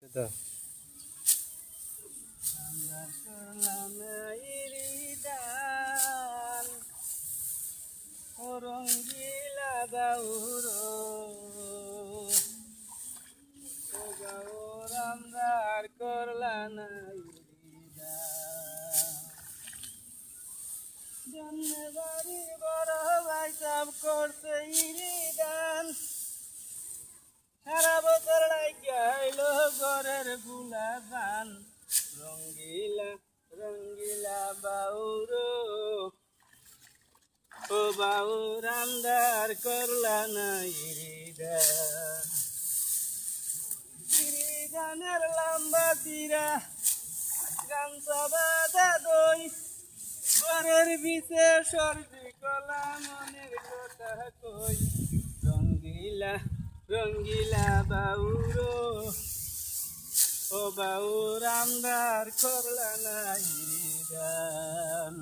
তো রঙ্গিলা বাউরো রামদার করলা নাই জন্মে বাড়ি বড় ভাই সব করছে ইরিদান সারা বছর লাগাইল ঘরের গুলা গান রঙ্গিলা রঙ্গিলা বাউরো ও বাউ রামদার করলা না ইরিদানের লম্বা তীরা গামছা বাঁধা দই ঘরের বিচে সর্দি কলা মনের কথা কই রঙ্গিলা রঙ্গিলা বাউরো ও বাউ রামদার করলা না ইরিদান